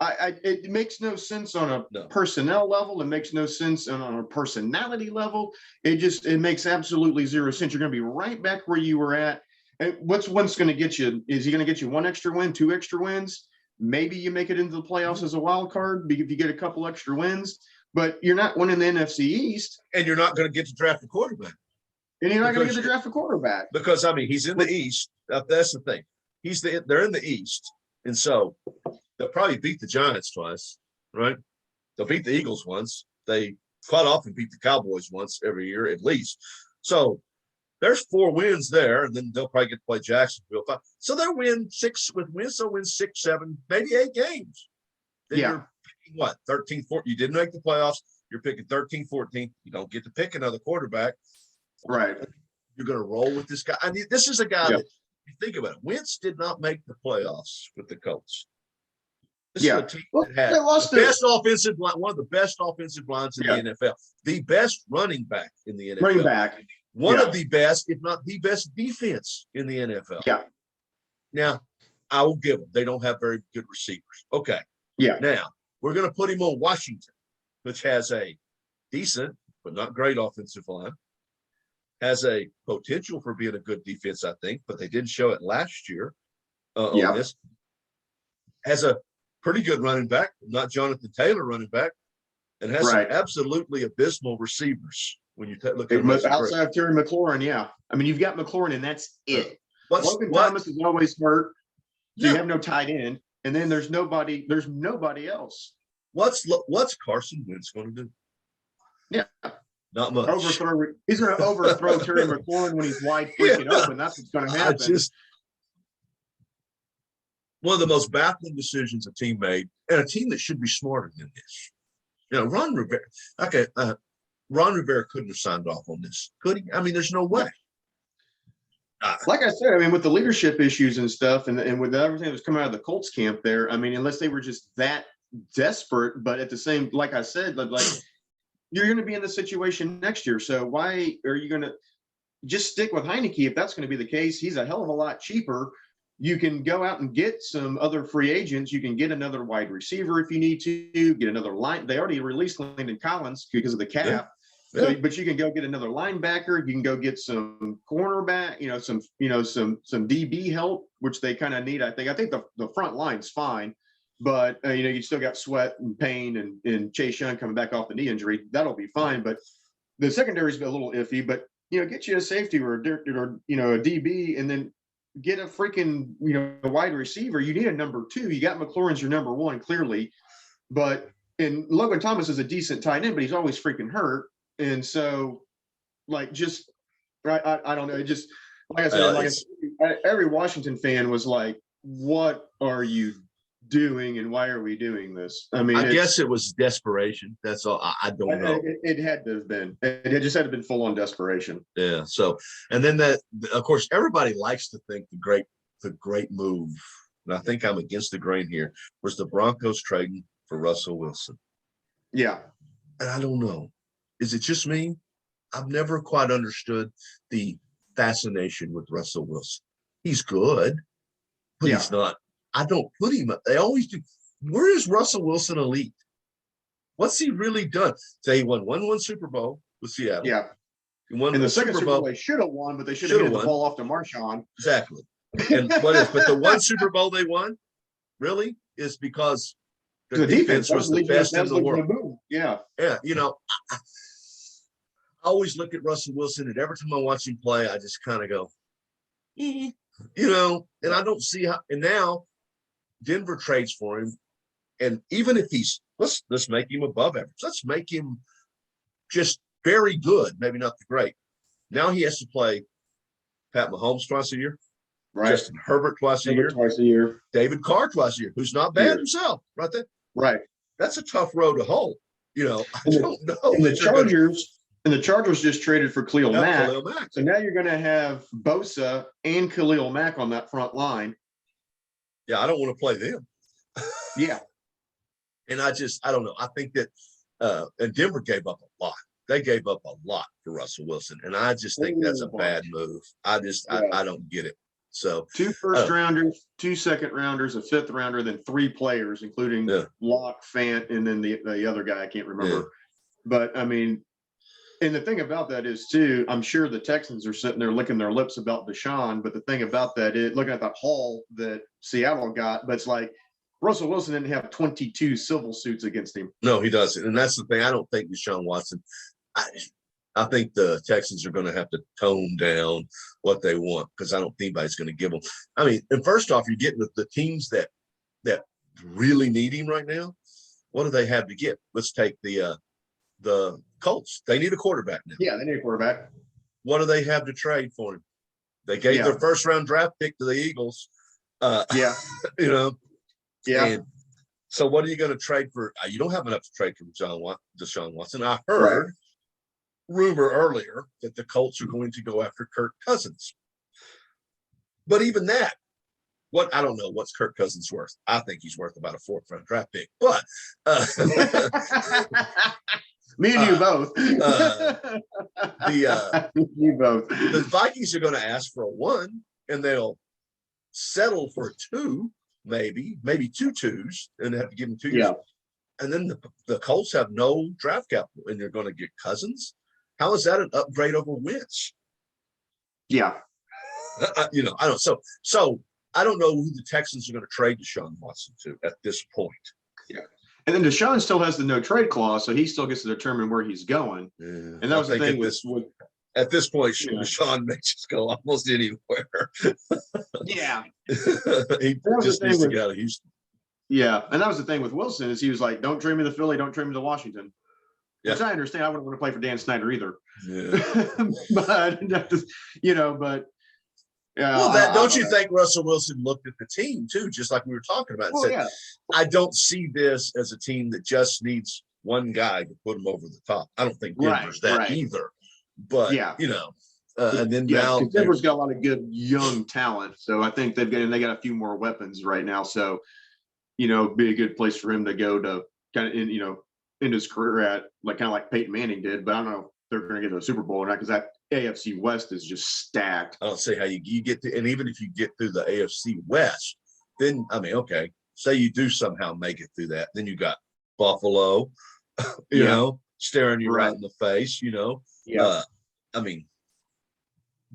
It makes no sense on a personnel level. It makes no sense on a personality level. It makes absolutely zero sense. You're going to be right back where you were at. And what's going to get you? Is he going to get you one extra win, two extra wins? Maybe you make it into the playoffs as a wild card if you get a couple extra wins, but you're not winning the NFC East. And you're not going to get to draft a quarterback. And you're not going to get to draft a quarterback. Because, he's in the East. That's the thing. They're in the East. And so they'll probably beat the Giants twice, right? They'll beat the Eagles once. They quite often beat the Cowboys once every year at least. So there's 4 wins there, and then they'll probably get to play Jacksonville. So they'll win 6 with wins. They'll win 6, 7, maybe 8 games. Then you're picking what, 13, 14. You didn't make the playoffs. You're picking 13, 14. You don't get to pick another quarterback. Right. You're going to roll with this guy. I mean, this is a guy that, you think about it, Wentz did not make the playoffs with the Colts. This is a team that had the best offensive line, one of the best offensive lines in the NFL, the best running back in the NFL. Running back. One of the best, if not the best defense in the NFL. Yeah. Now, I will give them, they don't have very good receivers. Okay. Yeah. Now, we're going to put him on Washington, which has a decent, but not great offensive line. Has a potential for being a good defense, I think, but they didn't show it last year on this. Has a pretty good running back, not Jonathan Taylor running back, and has some absolutely abysmal receivers when you look at outside of Terry McLaurin. I mean, you've got McLaurin, and that's it. Logan Thomas is always hurt, so you have no tight end, and then there's nobody else. What's Carson Wentz going to do? Yeah. Not much. He's going to overthrow Terry McLaurin when he's wide freaking open. That's what's going to happen. One of the most baffling decisions a team made, and a team that should be smarter than this. You know, Ron Rivera. Okay, Ron Rivera couldn't have signed off on this, could he? I mean, there's no way. Like I said, I mean, with the leadership issues and stuff, and with everything that was coming out of the Colts camp there, I mean, unless they were just that desperate, but at the same, like I said, like. You're going to be in the situation next year. So why are you going to just stick with Heinicke? If that's going to be the case, he's a hell of a lot cheaper. You can go out and get some other free agents. You can get another wide receiver if you need to, get another line. They already released Landon Collins because of the cap. So, but you can go get another linebacker. You can go get some cornerback, some DB help, which they kind of need. I think the front line's fine. But, you still got Sweat and Payne and Chase Young coming back off the knee injury. That'll be fine. But the secondary's been a little iffy. But, get you a safety or a DB, and then get a freaking, wide receiver. You need a number 2. You got McLaurin's your number 1, clearly. And Logan Thomas is a decent tight end, but he's always freaking hurt. And so, I don't know. It just, like I said, every Washington fan was like, what are you doing and why are we doing this? I mean, I guess it was desperation. That's all. I don't know. It had to have been. It just had to have been full on desperation. Yeah. So, and then of course, everybody likes to think the great move, and I think I'm against the grain here, was the Broncos trading for Russell Wilson. Yeah. And I don't know. Is it just me? I've never quite understood the fascination with Russell Wilson. He's good, but he's not. I don't put him up. They always do. Where is Russell Wilson elite? What's he really done? Say he won Super Bowl with Seattle. Yeah. He won the second Super Bowl they should have won, but they should have handed the ball off to Marshawn. Exactly. And but the one Super Bowl they won really is because the defense was the best in the world. Yeah. Yeah. I always look at Russell Wilson, and every time I watch him play, I just kind of go, and I don't see how. And now Denver trades for him, and even if let's make him above average. Let's make him just very good, maybe not the great. Now he has to play Pat Mahomes twice a year, right? Justin Herbert twice a year, David Carr twice a year, who's not bad himself, right there. Right. That's a tough road to hoe. I don't know. And the Chargers just traded for Khalil Mack. So now you're going to have Bosa and Khalil Mack on that front line. Yeah, I don't want to play them. Yeah. And I don't know. I think that and Denver gave up a lot. They gave up a lot for Russell Wilson. And I just think that's a bad move. I don't get it. So 2 first rounders, 2 second rounders, a 5th rounder, then 3 players, including Locke, Fant, and then the other guy I can't remember. Yeah. But I mean, and the thing about that is too, I'm sure the Texans are sitting there licking their lips about Deshaun. But the thing about that is looking at that haul that Seattle got, but it's like Russell Wilson didn't have 22 civil suits against him. No, he doesn't. And that's the thing. I don't think Deshaun Watson, I think the Texans are going to have to tone down what they want, because I don't think anybody's going to give them. I mean, and first off, you're getting the teams that really need him right now. What do they have to get? Let's take the Colts. They need a quarterback now. Yeah, they need a quarterback. what do they have to trade for him? They gave their first round draft pick to the Eagles. Yeah. You know, Yeah. And so what are you going to trade for? You don't have enough to trade for Deshaun Watson. I heard rumor earlier that the Colts are going to go after Kirk Cousins. But even that, I don't know what's Kirk Cousins worth. I think he's worth about a 4th round draft pick. But me and you both. You both. The Vikings are going to ask for a 1, and they'll settle for a 2, maybe 2 2s, and have to give them 2 years. And then the Colts have no draft capital, and you're going to get Cousins. How is that an upgrade over Wentz? Yeah. I don't. So I don't know who the Texans are going to trade Deshaun Watson to at this point. Yeah. And then Deshaun still has the no trade clause, so he still gets to determine where he's going. Yeah. And that was the thing at this point, Deshaun may just go almost anywhere. Yeah. He just needs to get out of Houston. Yeah. And that was the thing with Wilson is he was like, don't trade me to Philly, don't trade me to Washington. Yeah. Which I understand. I wouldn't want to play for Dan Snyder either. Yeah. but don't you think Russell Wilson looked at the team too, just like we were talking about, and said, I don't see this as a team that just needs one guy to put them over the top. I don't think Denver's either. But and then now Denver's got a lot of good young talent. So I think they got a few more weapons right now. So, be a good place for him to go to kind of end his career at, like kind of like Peyton Manning did. But I don't know if they're going to get to a Super Bowl or not, because that AFC West is just stacked. I don't see how you get to, and even if you get through the AFC West, then okay, say you do somehow make it through that, then you got Buffalo, staring you right in the face.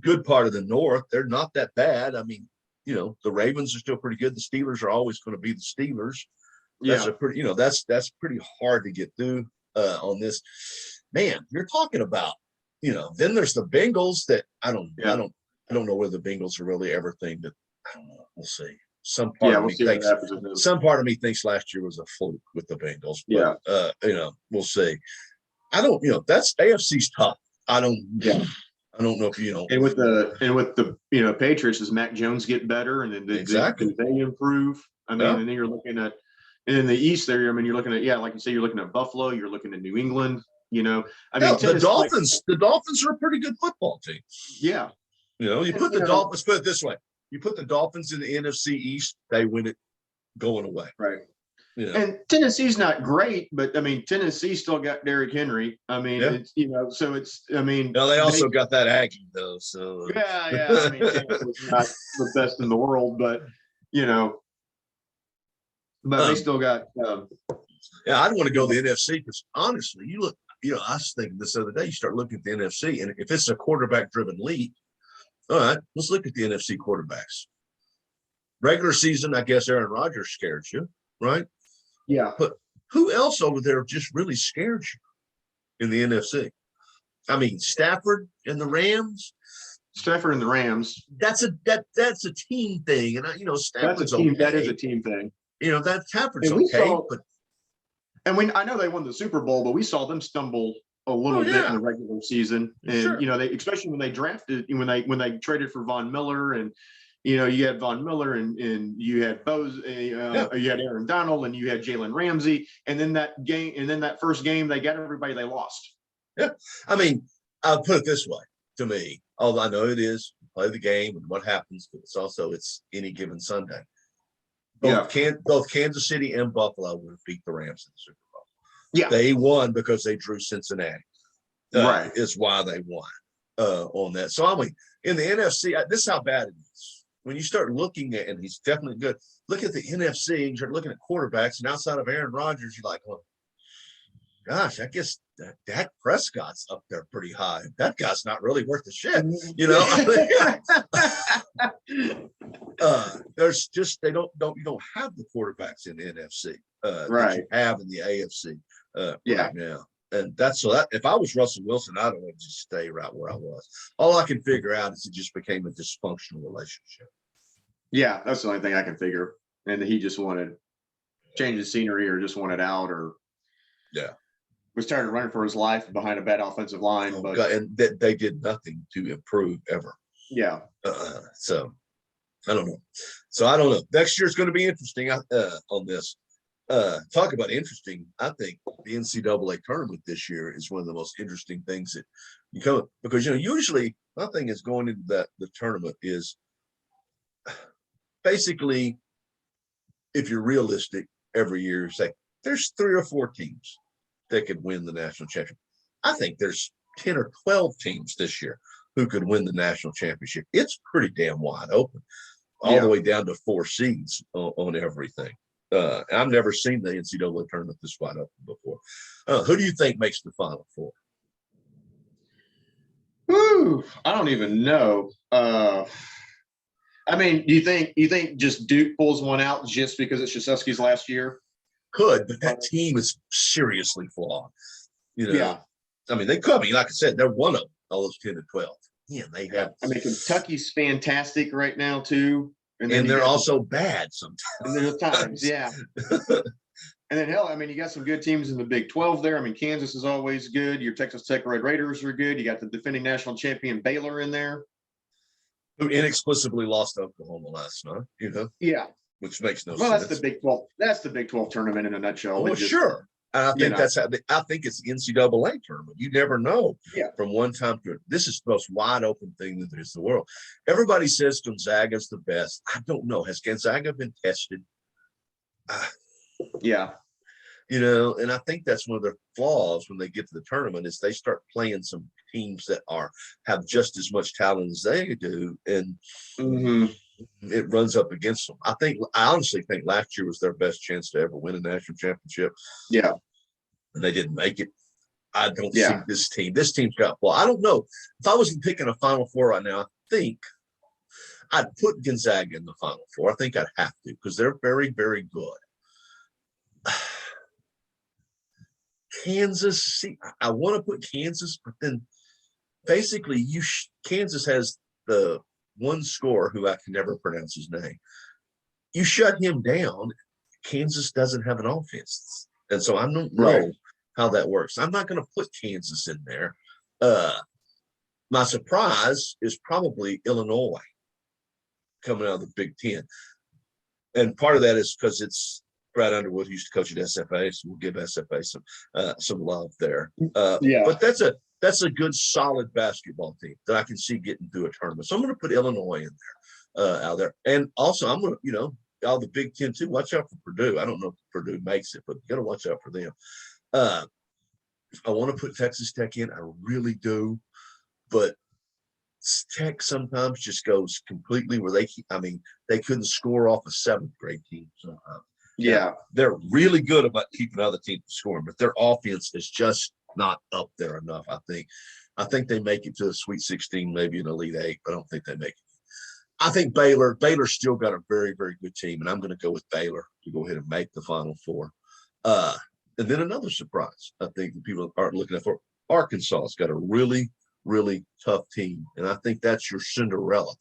Good part of the North, they're not that bad. The Ravens are still pretty good. The Steelers are always going to be the Steelers. That's a pretty, that's pretty hard to get through on this. Man, you're talking about, then there's the Bengals that I don't know whether the Bengals are really everything that, I don't know. We'll see. Some part of me thinks last year was a fluke with the Bengals. But, we'll see. That's AFC's tough. I don't know if And with the Patriots, does Mac Jones get better, and then do they improve? And then you're looking at, and in the East there, you're looking at like you say, you're looking at Buffalo, you're looking at New England. The Dolphins. The Dolphins are a pretty good football team. Yeah. You put the Dolphins. Put it this way: you put the Dolphins in the NFC East, they win it going away. Right. And Tennessee's not great, but Tennessee still got Derrick Henry. It's so it's they also got that Aggie though. So Tampa's not the best in the world, but they still got. I don't want to go to the NFC because honestly, you look. I was thinking this other day. You start looking at the NFC, and if it's a quarterback-driven league, all right, let's look at the NFC quarterbacks. Regular season, I guess Aaron Rodgers scared you, right? Yeah. But who else over there just really scared you in the NFC? Stafford and the Rams. Stafford and the Rams. That's a team thing, and Stafford's that's a team. Okay. That is a team thing. That Stafford's okay, I know they won the Super Bowl, but we saw them stumble a little bit in the regular season, and they, especially when they drafted, when they traded for Von Miller, and you had Von Miller, and you had you had Aaron Donald, and you had Jalen Ramsey, and then that first game they got everybody they lost. Yeah, I'll put it this way: to me, although I know it is play the game and what happens, but it's any given Sunday. Both Kansas City and Buffalo would have beat the Rams in the Super Bowl. Yeah, they won because they drew Cincinnati. Right, is why they won on that. So in the NFC, this is how bad it is. When you start looking at, and he's definitely good. Look at the NFC. And you start looking at quarterbacks, and outside of Aaron Rodgers, you're like, well, gosh, I guess Dak Prescott's up there pretty high. That guy's not really worth the shit, there's just you don't have the quarterbacks in the NFC that you have in the AFC right now, and if I was Russell Wilson, I'd want to just stay right where I was. All I can figure out is it just became a dysfunctional relationship. Yeah, that's the only thing I can figure, and he just wanted change the scenery, or just wanted out, or was tired of running for his life behind a bad offensive line. Oh, but God, and that they did nothing to improve ever. yeah. So I don't know. So I don't know. Next year's going to be interesting on this. Talk about interesting. I think the NCAA tournament this year is one of the most interesting things that you come, because usually my thing is going into the tournament is basically, if you're realistic, every year say there's 3 or 4 teams that could win the national championship. I think there's 10 or 12 teams this year who could win the national championship. It's pretty damn wide open, all the way down to 4 seeds on everything. I've never seen the NCAA tournament this wide open before. Who do you think makes the Final Four? Whew, I don't even know. I mean, do you think just Duke pulls one out just because it's Krzyzewski's last year? Could, but that team is seriously flawed. Yeah. I mean, they could. I mean, like I said, they're one of all those 10 to 12. Yeah, they have. I mean, Kentucky's fantastic right now too, and they're also bad sometimes. And there's times, yeah. And then hell, I mean, you got some good teams in the Big 12 there. I mean, Kansas is always good. Your Texas Tech Red Raiders are good. You got the defending national champion Baylor in there, who inexplicably lost to Oklahoma last night. Yeah. Which makes no sense. Well, that's the Big 12. That's the Big 12 tournament in a nutshell. Well, sure. And I think that's how I think it's the NCAA tournament. You never know from one time to this is the most wide open thing that there is in the world. Everybody says Gonzaga's the best. I don't know. Has Gonzaga been tested? Yeah. And I think that's one of their flaws when they get to the tournament is they start playing some teams that have just as much talent as they do, and it runs up against them. I honestly think last year was their best chance to ever win a national championship. Yeah, and they didn't make it. I don't see this team. This team's got. Well, I don't know if I was picking a Final Four right now. I think I'd put Gonzaga in the Final Four. I think I'd have to because they're very, very good. Kansas, see, I want to put Kansas, but then basically Kansas has the one scorer who I can never pronounce his name. You shut him down, Kansas doesn't have an offense. And so I don't know how that works. I'm not going to put Kansas in there. My surprise is probably Illinois coming out of the Big Ten. And part of that is because it's Brad Underwood, who used to coach at SFA, so we'll give SFA some love there. But that's a good, solid basketball team that I can see getting through a tournament. So I'm going to put Illinois in there, out there. And also I'm going to, all the Big Ten too. Watch out for Purdue. I don't know if Purdue makes it, but you got to watch out for them. I want to put Texas Tech in. I really do, but Tech sometimes just goes completely where they couldn't score off a 7th grade team sometimes. Yeah, they're really good about keeping other teams scoring, but their offense is just not up there enough. I think they make it to the Sweet 16, maybe an Elite 8, but I don't think they make it. I think Baylor's still got a very, very good team, and I'm going to go with Baylor to go ahead and make the Final Four. And then another surprise, I think that people aren't looking at for Arkansas. Has got a really, really tough team, and I think that's your Cinderella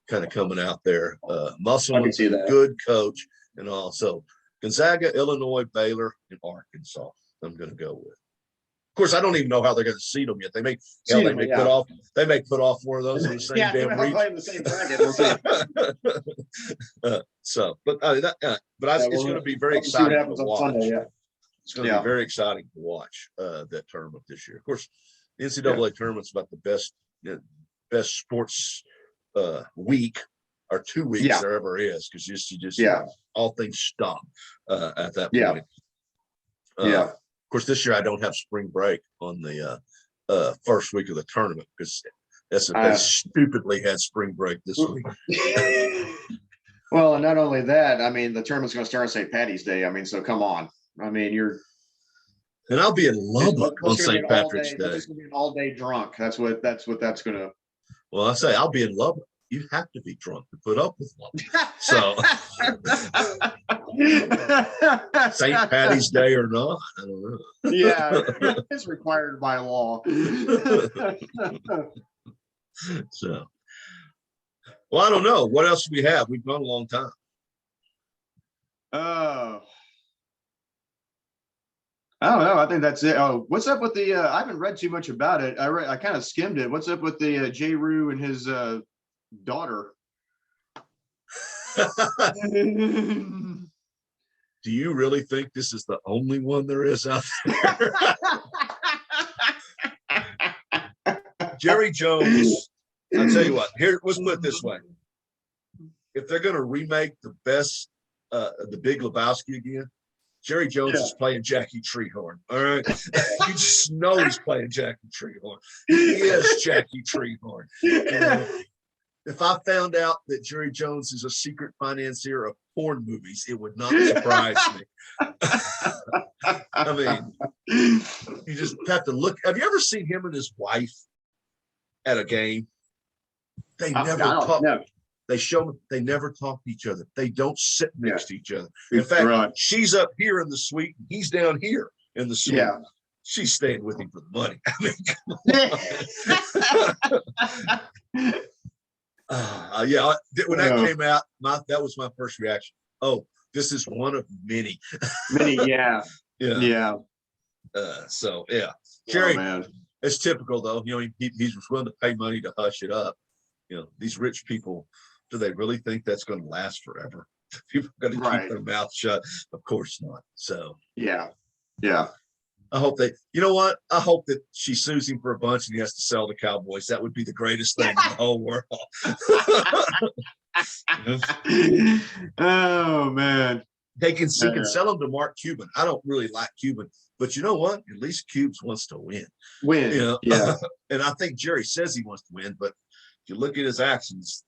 kind of coming out there. Muscle, good coach, and also Gonzaga, Illinois, Baylor, and Arkansas. I'm going to go with. Of course, I don't even know how they're going to seed them yet. They may put off one of those in the same damn region. The same bracket. It's going to be very exciting to watch. Sunday, It's going to be very exciting to watch that tournament this year. Of course, the NCAA tournament's about the best sports week or 2 weeks there ever is, because all things stop at that point. Of course, this year I don't have spring break on the first week of the tournament because SFA stupidly had spring break this week. Well, and not only that, I mean, the tournament's going to start on St. Patty's Day. I mean, so come on. I mean, and I'll be in Lubbock on St. Patrick's Day. It's going to be an all-day drunk. That's what that's going to. Well, I say I'll be in Lubbock. You have to be drunk to put up with Lubbock. So St. Patty's Day or not, I don't know. Yeah, it's required by law. So, well, I don't know. What else do we have? We've gone a long time. I don't know. I think that's it. Oh, what's up with the? I haven't read too much about it. I kind of skimmed it. What's up with the J. Rue and his daughter? Do you really think this is the only one there is out there? Jerry Jones, I'll tell you what, here, let's put it this way. If they're going to remake the Big Lebowski again, Jerry Jones is playing Jackie Treehorn. All right. You just know he's playing Jackie Treehorn. He is Jackie Treehorn. You know? If I found out that Jerry Jones is a secret financier of porn movies, it would not surprise me. I mean, you just have to look. Have you ever seen him and his wife at a game? They never talk. No. They never talk to each other. They don't sit next to each other. In fact, she's up here in the suite, and he's down here in the suite. Yeah. She's staying with him for the money. I mean, yeah, when that came out, that was my first reaction. Oh, this is one of many. Yeah. So yeah, Jerry, it's typical though. You know, he's willing to pay money to hush it up. You know, these rich people, do they really think that's going to last forever? People are going to keep their mouth shut. Of course not. So yeah. I hope you know what? I hope that she sues him for a bunch and he has to sell the Cowboys. That would be the greatest thing in the whole world. Oh man. They can sell them to Mark Cuban. I don't really like Cuban, but you know what? At least Cubes wants to win. You know? Yeah. And I think Jerry says he wants to win, but if you look at his actions,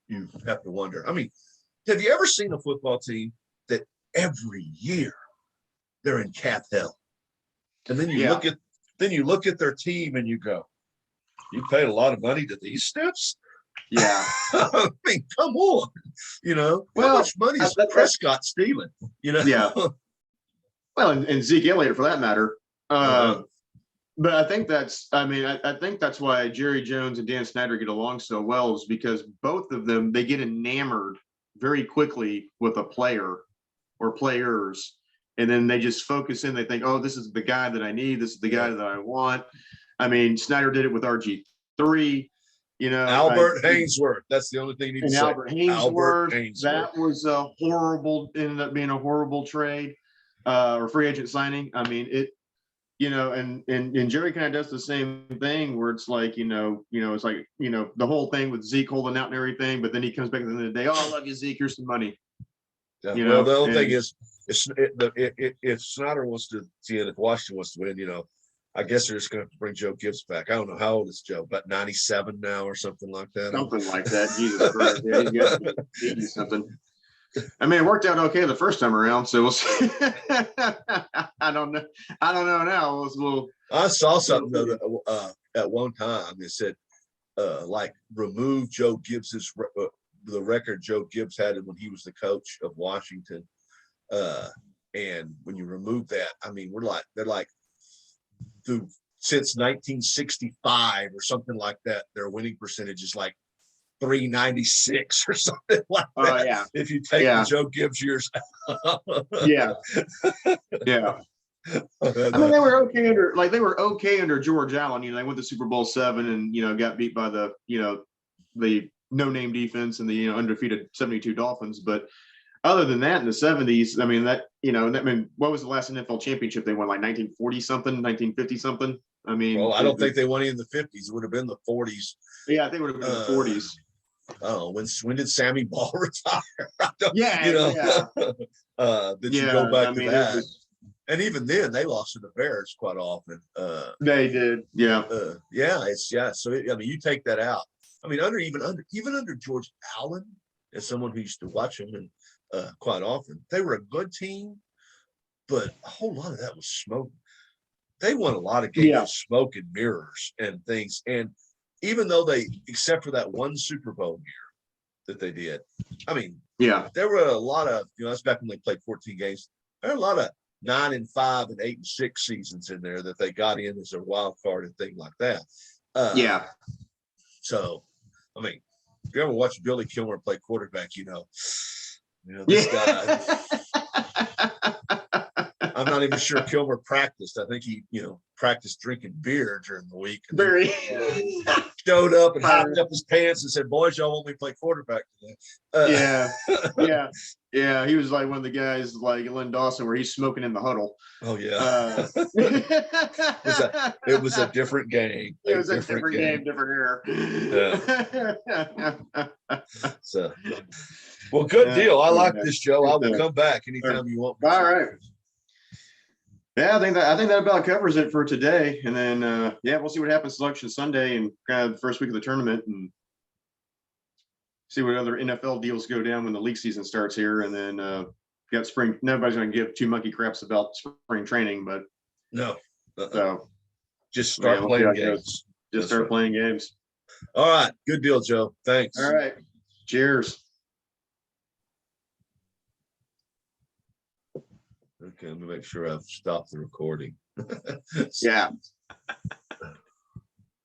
you have to wonder. I mean, have you ever seen a football team that every year they're in cap hell? And then you look at their team and you go, you paid a lot of money to these stiffs? Yeah. I mean, come on. You know, how much money is Prescott stealing? You know? Yeah. Well, and Zeke Elliott for that matter. But I think I think that's why Jerry Jones and Dan Snyder get along so well, is because both of them, they get enamored very quickly with a player or players. And then they just focus in. They think, oh, this is the guy that I need. This is the guy that I want. I mean, Snyder did it with RG3. You know, Albert Haynesworth. That's the only thing you need to say. Albert Haynesworth. That was ended up being a horrible trade or free agent signing. I mean, and Jerry kind of does the same thing where it's like, it's like, the whole thing with Zeke holding out and everything. But then he comes back at the end of the day, oh, I love you, Zeke. Here's some money. Yeah. Well, the only thing is, if Snyder wants to see it, if Washington wants to win, I guess they're just going to have to bring Joe Gibbs back. I don't know how old is Joe, about 97 now or something like that. Something like that. Jesus Christ. Yeah, he's got to be 80 something. I mean, it worked out okay the first time around, so we'll see. I don't know now. I saw something though, at one time. They said, remove Joe Gibbs's the record Joe Gibbs had when he was the coach of Washington. And when you remove that, I mean, they're like since 1965 or something like that, their winning percentage is like 396 or something like that. Yeah. If you take the Joe Gibbs years. Yeah. I mean, they were okay under George Allen. They went to Super Bowl 7 and got beat by the the no-name defense and the undefeated 72 Dolphins. But other than that, in the 70s, I mean, what was the last NFL championship they won? Like 1940 something, 1950 something. I mean, well, I don't think they won in the 50s. It would have been the 40s. Yeah, I think it would have been the 40s. Oh, when did Sammy Ball retire? Did you go back to that? And even then, they lost to the Bears quite often. They did, yeah. So you take that out. I mean, even under George Allen, as someone who used to watch him and quite often, they were a good team, but a whole lot of that was smoke. They won a lot of games with smoke and mirrors and things. And even though except for that one Super Bowl year that they did, I mean, there were a lot of, that's back when they played 14 games. There were a lot of 9-5 and 8-6 seasons in there that they got in as a wild card and thing like that. So, I mean, if you ever watch Billy Kilmer play quarterback, this guy. I'm not even sure Kilmer practiced. I think he, practiced drinking beer during the week. And Very. Showed up and hopped up his pants and said, "Boys, y'all want me to play quarterback today?" Yeah. He was like one of the guys like Len Dawson, where he's smoking in the huddle. Oh yeah. It was a different game. It was a different game, different era. Yeah. So, well, good deal. I like this, Joe. I will come back anytime you want me. All right. Yeah, I think that about covers it for today. And then we'll see what happens Selection Sunday and kind of the first week of the tournament, and see what other NFL deals go down when the league season starts here. And then got spring. Nobody's going to give two monkey craps about spring training, but no. So just start playing games. Just start playing games. All right. Good deal, Joe. Thanks. All right. Cheers. Okay, let me make sure I've stopped the recording. Yeah.